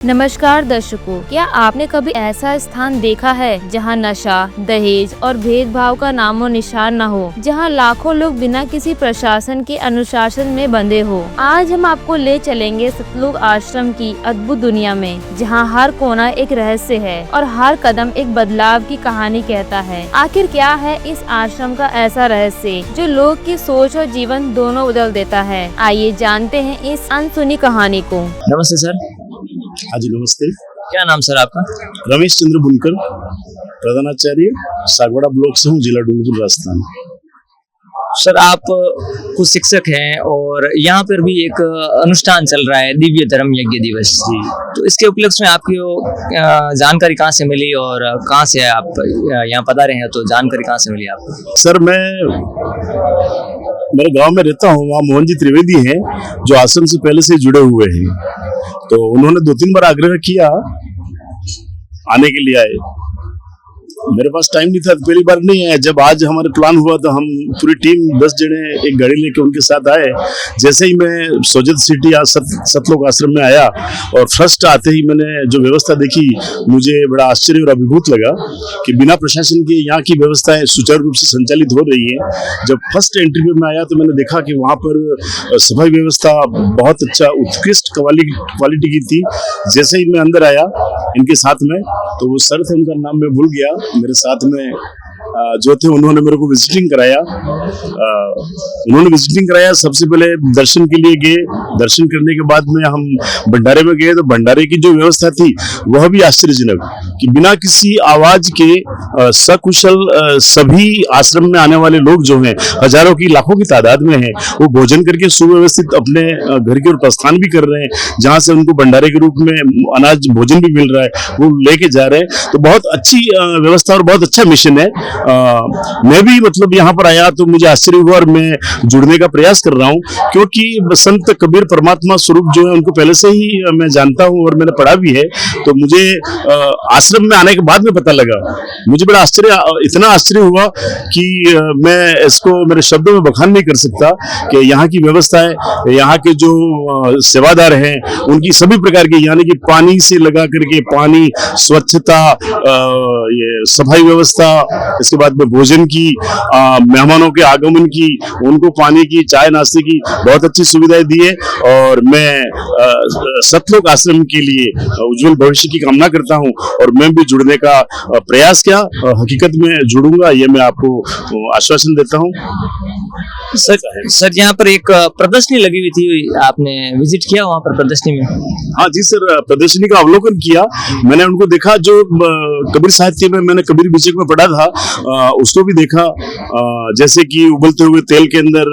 नमस्कार दर्शकों, क्या आपने कभी ऐसा स्थान देखा है जहां नशा, दहेज और भेदभाव का नामो निशान न हो, जहां लाखों लोग बिना किसी प्रशासन के अनुशासन में बंधे हो। आज हम आपको ले चलेंगे सतलुज आश्रम की अद्भुत दुनिया में, जहां हर कोना एक रहस्य है और हर कदम एक बदलाव की कहानी कहता है। आखिर क्या है इस आश्रम का ऐसा रहस्य जो लोग की सोच और जीवन दोनों बदल देता है। आइए जानते हैं इस अनसुनी कहानी को। नमस्ते सर। हाँ जी नमस्ते। क्या नाम सर आपका? रमेश चंद्र बुनकर, प्रधानाचार्य, सागवाड़ा ब्लॉक से हूँ, जिला डूंगरपुर, राजस्थान। सर आप कुछ शिक्षक हैं और यहाँ पर भी एक अनुष्ठान चल रहा है, दिव्य धर्म यज्ञ दिवस। तो इसके उपलक्ष्य में आपकी जानकारी कहाँ से मिली और कहाँ से आप यहाँ पधारे हैं, तो जानकारी कहाँ से मिली आपको? सर मैं मेरे गांव में रहता हूँ, वहाँ मोहन जी त्रिवेदी हैं जो आश्रम से पहले से जुड़े हुए हैं। तो उन्होंने 2-3 बार आग्रह किया, आने के लिए आए। मेरे पास टाइम नहीं था, पहली बार नहीं आया। जब आज हमारे प्लान हुआ तो हम पूरी टीम 10 जने एक गाड़ी लेके उनके साथ आए। जैसे ही मैं सोजत सिटी सतलुज आश्रम में आया और फर्स्ट आते ही मैंने जो व्यवस्था देखी, मुझे बड़ा आश्चर्य और अभिभूत लगा कि बिना प्रशासन के यहाँ की व्यवस्थाएं सुचारू रूप से संचालित हो रही है। जब फर्स्ट एंट्री में आया तो मैंने देखा कि वहाँ पर सफाई व्यवस्था बहुत अच्छा, उत्कृष्ट क्वालिटी की थी। जैसे ही मैं अंदर आया इनके साथ में, तो वो सर थे, उनका नाम मैं भूल गया, मेरे साथ में जो थे, उन्होंने मेरे को विजिटिंग कराया। सबसे पहले दर्शन के लिए गए। दर्शन करने के बाद में हम भंडारे में गए, तो भंडारे की जो व्यवस्था थी वह भी आश्चर्यजनक, कि बिना किसी आवाज के सकुशल सभी आश्रम में आने वाले लोग जो हैं, हजारों की लाखों की तादाद में हैं, वो भोजन करके सुव्यवस्थित अपने घर की ओर प्रस्थान भी कर रहे हैं। जहाँ से उनको भंडारे के रूप में अनाज भोजन भी मिल रहा है, वो लेके जा रहे हैं। तो बहुत अच्छी व्यवस्था और बहुत अच्छा मिशन है। मैं भी मतलब यहाँ पर आया तो मुझे आश्चर्य हुआ और मैं जुड़ने का प्रयास कर रहा हूँ, क्योंकि संत कबीर परमात्मा स्वरूप जो है उनको पहले से ही मैं जानता हूँ और मैंने पढ़ा भी है। तो मुझे आश्रम में आने के बाद में पता लगा, मुझे बड़ा इतना आश्चर्य हुआ कि मैं इसको मेरे शब्दों में बखान नहीं कर सकता कि यहाँ की व्यवस्था है, यहाँ के जो सेवादार हैं उनकी सभी प्रकार की, यानी कि पानी से लगा करके पानी, स्वच्छता, ये सफाई व्यवस्था, इसके बाद में भोजन की, मेहमानों के आगमन की, उनको पानी की, चाय नाश्ते की बहुत अच्छी सुविधाएं दी है। और मैं सतलुज आश्रम के लिए उज्जवल भविष्य की कामना करता हूं और मैं भी जुड़ने का प्रयास किया। हकीकत में जुड़ूंगा, ये मैं आपको आश्वासन देता हूं। सर यहाँ पर एक प्रदर्शनी लगी हुई थी, आपने विजिट किया वहाँ पर प्रदर्शनी में? हाँ जी सर, प्रदर्शनी का अवलोकन किया। मैंने उनको देखा, जो कबीर साहित्य में मैंने कबीर विजय में पढ़ा था, उसको भी देखा। जैसे कि उबलते हुए तेल के अंदर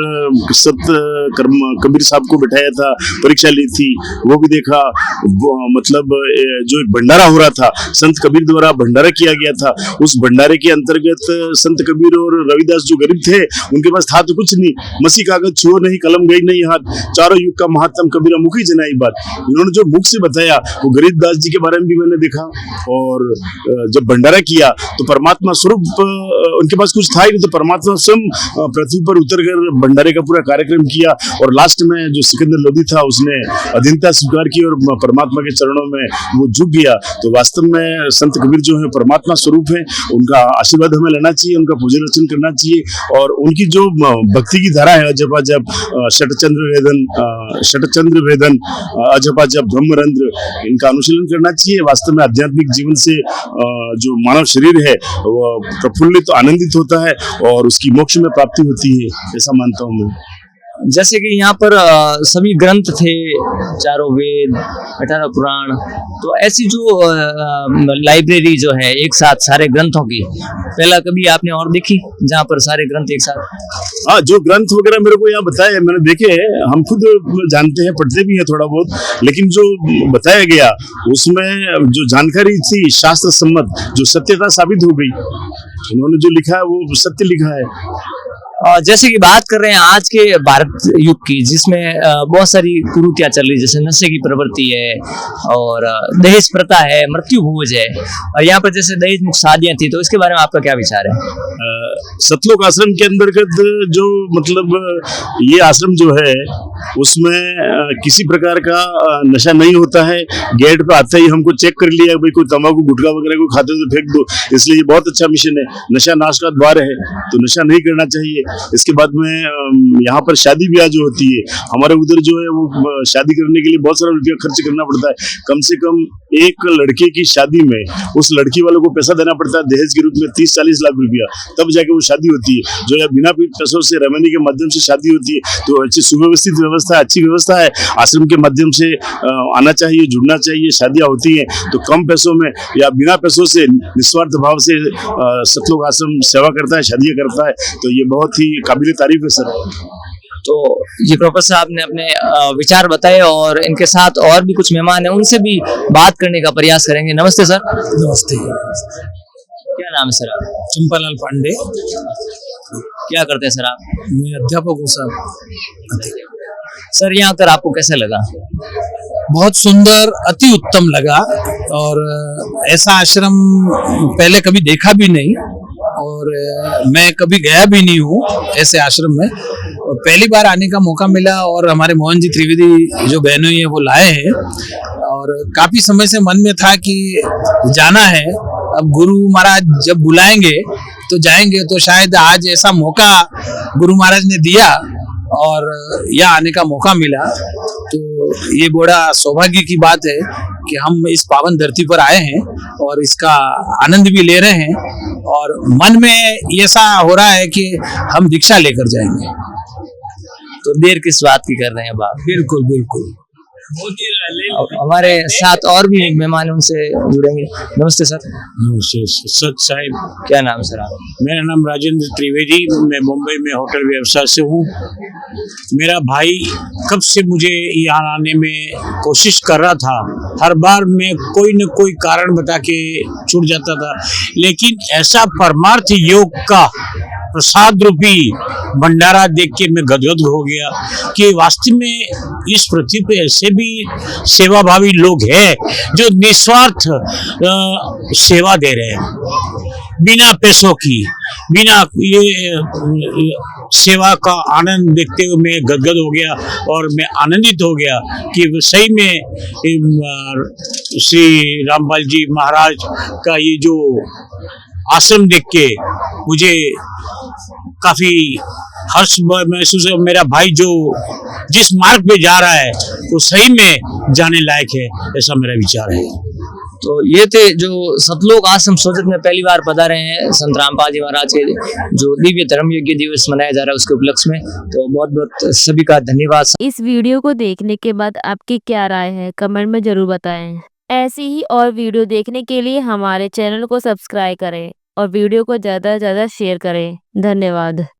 कबीर साहब को बिठाया था, परीक्षा ली थी, वो भी देखा। मतलब जो एक भंडारा हो रहा था, संत कबीर द्वारा भंडारा किया गया था, उस भंडारे के अंतर्गत संत कबीर और रविदास जो गरीब थे, उनके पास था तो कुछ नहीं, मसी कागज छुओ नहीं, कलम गई नहीं हाथ, चारों युग का महात्म कबीरा मुखी जनाई बात। उन्होंने जो मुख से बताया, वो गरीबदास जी के बारे में भी मैंने देखा। और जब भंडारा किया तो परमात्मा स्वरूप उनके पास कुछ था ही नहीं, तो परमात्मा स्वयं पृथ्वी पर उतर कर भंडारे का पूरा कार्यक्रम किया। और लास्ट में जो सिकंदर लोधी था, उसने अधीनता स्वीकार की और परमात्मा के चरणों में वो झुक गया। तो वास्तव में संत कबीर जो है परमात्मा स्वरूप है, उनका आशीर्वाद हमें लेना चाहिए, उनका पूजन अर्चन करना चाहिए। और उनकी जो भक्ति की धारा है, जब षटचंद्र वेदन, अजप अजप ब्रह्मरंध्र, इनका अनुशीलन करना चाहिए। वास्तव में आध्यात्मिक जीवन से जो मानव शरीर है वो प्रफुल्लित, आनंदित होता है और उसकी मोक्ष में प्राप्ति होती है, ऐसा मानता हूँ मैं। जैसे कि यहाँ पर सभी ग्रंथ थे, चारों वेद, 18 पुराण, तो ऐसी जो लाइब्रेरी जो है एक साथ सारे ग्रंथों की, पहला कभी आपने और देखी जहाँ पर सारे ग्रंथ एक साथ? हाँ, जो ग्रंथ वगैरह मेरे को यहाँ बताया, मैंने देखे, हम खुद जानते हैं, पढ़ते भी हैं थोड़ा बहुत, लेकिन जो बताया गया उसमें जो जानकारी थी शास्त्र सम्मत, जो सत्यता साबित हो गई, उन्होंने जो लिखा है वो सत्य लिखा है। जैसे कि बात कर रहे हैं आज के भारत युग की, जिसमें बहुत सारी कुरीतियां चल रही, जैसे नशे की प्रवृत्ति है और दहेज प्रथा है, मृत्यु भोज है, और यहाँ पर जैसे दहेज मुक्त शादियां थी, तो इसके बारे में आपका क्या विचार है? सतलोक आश्रम के अंतर्गत जो मतलब ये आश्रम जो है उसमें किसी प्रकार का नशा नहीं होता है। गेट पे आते ही हमको चेक कर लिया भाई कोई तंबाकू गुटखा वगैरह को खाते हो तो फेंक दो, इसलिए ये बहुत अच्छा मिशन है। नशा नाश का द्वार है, तो नशा नहीं करना चाहिए। इसके बाद में यहाँ पर शादी ब्याह जो होती है हमारे उधर जो है वो शादी करने के लिए बहुत सारा रुपया खर्च करना पड़ता है। कम से कम एक लड़के की शादी में उस लड़की वालों को पैसा देना पड़ता है दहेज के रूप में 30-40 लाख रुपया, तब जाके वो शादी होती है। जो है बिना पैसों से रेवेन्यू के माध्यम से शादी होती है, तो अच्छी सुव्यवस्थित व्यवस्था, अच्छी व्यवस्था है। आश्रम के माध्यम से आना चाहिए, जुड़ना चाहिए। शादियां होती हैं तो कम पैसों में या बिना पैसों से निस्वार्थ भाव से सतलोक आश्रम सेवा करता है, शादियां करता है, तो ये बहुत ही काबिल तारीफ है सर। तो ये प्रोफेसर साहब ने अपने विचार बताए और इनके साथ और भी कुछ मेहमान हैं, उनसे भी बात करने का प्रयास करेंगे। नमस्ते सर। नमस्ते। क्या नाम है सर आप? चंपालाल पांडे। क्या करते हैं सर आप? मैं अध्यापक हूँ सर। सर यहाँ आकर आपको कैसा लगा? बहुत सुंदर, अति उत्तम लगा, और ऐसा आश्रम पहले कभी देखा भी नहीं, और मैं कभी गया भी नहीं हूँ ऐसे आश्रम में। पहली बार आने का मौका मिला, और हमारे मोहन जी त्रिवेदी जो बहनों है वो लाए हैं, और काफी समय से मन में था कि जाना है। अब गुरु महाराज जब बुलाएंगे तो जाएंगे, तो शायद आज ऐसा मौका गुरु महाराज ने दिया और यहाँ आने का मौका मिला, तो ये बड़ा सौभाग्य की बात है कि हम इस पावन धरती पर आए हैं और इसका आनंद भी ले रहे हैं, और मन में ऐसा हो रहा है कि हम दीक्षा लेकर जाएंगे। तो देर किस बात की कर रहे हैं अब आप? बिल्कुल बिल्कुल। हमारे साथ और भी मेहमान, उनसे जुड़ेंगे। नमस्ते सर। नमस्ते सत साहिब। क्या नाम है सर आप? मेरा नाम राजेंद्र त्रिवेदी, मैं मुंबई में होटल व्यवसाय से हूँ। मेरा भाई कब से मुझे यहाँ आने में कोशिश कर रहा था, हर बार मैं कोई न कोई कारण बता के छूट जाता था, लेकिन ऐसा परमार्थ योग का प्रसाद रूपी भंडारा देख के मैं गदगद हो गया कि वास्तव में इस पृथ्वी पे ऐसे भी सेवाभावी लोग हैं जो निस्वार्थ सेवा दे रहे हैं, बिना पैसों की, बिना ये सेवा का आनंद देखते हुए मैं गदगद हो गया, और मैं आनंदित हो गया कि सही में श्री रामपाल जी महाराज का ये जो आश्रम देख के मुझे काफी हर्ष महसूस है। मेरा भाई जो जिस मार्ग पे जा रहा है वो सही में जाने लायक है, ऐसा मेरा विचार है। तो ये थे जो सतलोक आश्रम सोजत में पहली बार पधारे हैं संत रामपाल जी महाराज के जो दिव्य धर्म यज्ञ दिवस मनाया जा रहा है उसके उपलक्ष्य में। तो बहुत बहुत सभी का धन्यवाद। इस वीडियो को देखने के बाद आपकी क्या राय है कमेंट में जरूर बताएं। ऐसी ही और वीडियो देखने के लिए हमारे चैनल को सब्सक्राइब करें और वीडियो को ज़्यादा से ज़्यादा शेयर करें। धन्यवाद।